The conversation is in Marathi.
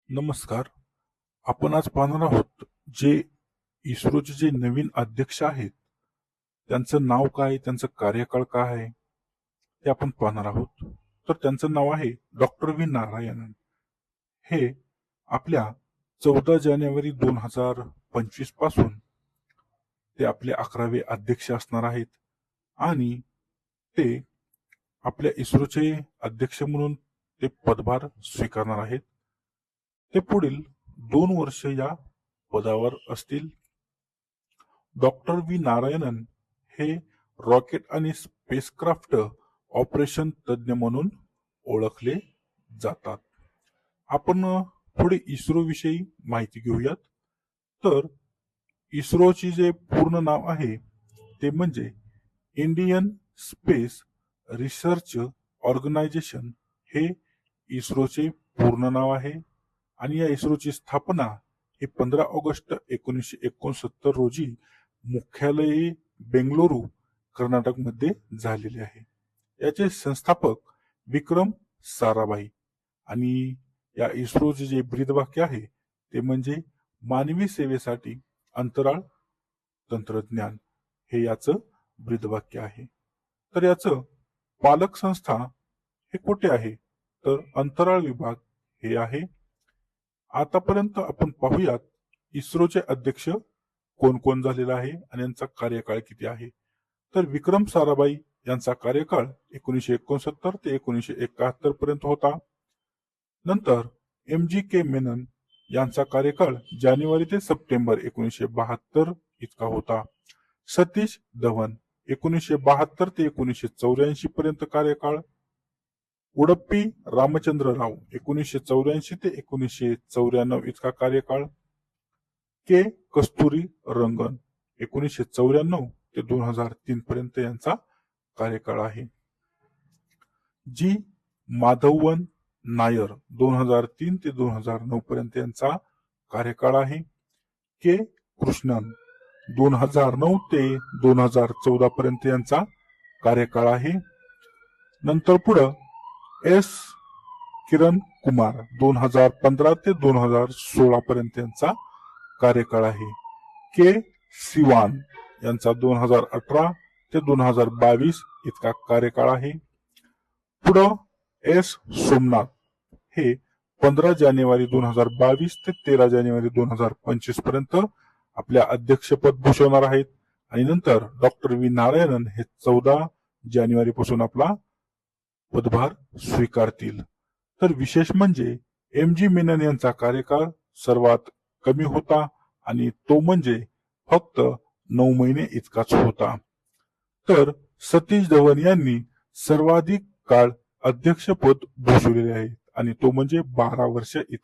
नमस्कार. आपण आज पाहणार आहोत जे इस्रोचे जे नवीन अध्यक्ष आहेत त्यांचं नाव काय, त्यांचं कार्यकाळ काय आहे ते आपण पाहणार आहोत. तर त्यांचं नाव आहे डॉक्टर व्ही नारायणन. हे आपल्या 14 जानेवारी 2025 पासून ते आपले 11वे अध्यक्ष असणार आहेत आणि ते आपल्या इस्रोचे अध्यक्ष म्हणून ते पदभार स्वीकारणार आहेत. ते पुढील 2 वर्ष या पदावर असतील. डॉक्टर व्ही नारायणन हे रॉकेट आणि स्पेसक्राफ्ट ऑपरेशन तज्ज्ञ म्हणून ओळखले जातात. आपण पुढे इस्रो विषयी माहिती घेऊयात. तर इस्रोची जे पूर्ण नाव आहे ते म्हणजे इंडियन स्पेस रिसर्च ऑर्गनायझेशन हे इस्रोचे पूर्ण नाव आहे आणि या इस्रोची स्थापना ही 15 ऑगस्ट 1969 रोजी मुख्यालय बेंगळुरू कर्नाटक मध्ये झालेले आहे. याचे संस्थापक विक्रम साराभाई आणि या इस्रोचे जे ब्रीदवाक्य आहे ते म्हणजे मानवी सेवेसाठी अंतराळ तंत्रज्ञान हे याचं ब्रीदवाक्य आहे. तर याचं पालक संस्था हे कुठे आहे तर अंतराळ विभाग हे आहे. आतापर्यंत आपण पाहूयात इस्रोचे अध्यक्ष कोण कोण झालेला आहे आणि यांचा कार्यकाळ किती आहे. तर विक्रम साराभाई यांचा कार्यकाळ 1969 ते 1971 पर्यंत होता. नंतर MGK मेनन यांचा कार्यकाळ जानेवारी ते सप्टेंबर 1972 इतका होता. सतीश धवन 1972 ते 1984 पर्यंत कार्यकाळ. उडप्पी रामचंद्र राव 1984 ते 1994 इतका कार्यकाळ. के कस्तुरी रंगन 1994 ते 2003 पर्यंत यांचा कार्यकाळ आहे. जी माधवन नायर 2003 ते 2009 पर्यंत यांचा कार्यकाळ आहे. के कृष्णन 2009 ते 2014 पर्यंत यांचा कार्यकाळ आहे. नंतर पुढं एस किरण कुमार 2015 ते 2016 पर्यंत यांचा कार्यकाळ आहे. के सिवान यांचा 2018 ते 2022 इतका कार्यकाळ आहे. पुढं एस सोमनाथ हे 15 जानेवारी 2022 ते 13 जानेवारी 2025 पर्यंत आपल्या अध्यक्षपद भूषवणार आहेत आणि नंतर डॉक्टर व्ही नारायणन हे 14 जानेवारी पासून आपला पदभार स्वीकारतील. तर विशेष म्हणजे MG मेनन यांचा कार्यकाळ सर्वात कमी होता आणि तो म्हणजे फक्त 9 महिने इतकाच होता. तर सतीश धवन यांनी सर्वाधिक काळ अध्यक्षपद भूषवलेले आहे आणि तो म्हणजे 12 वर्ष इतका.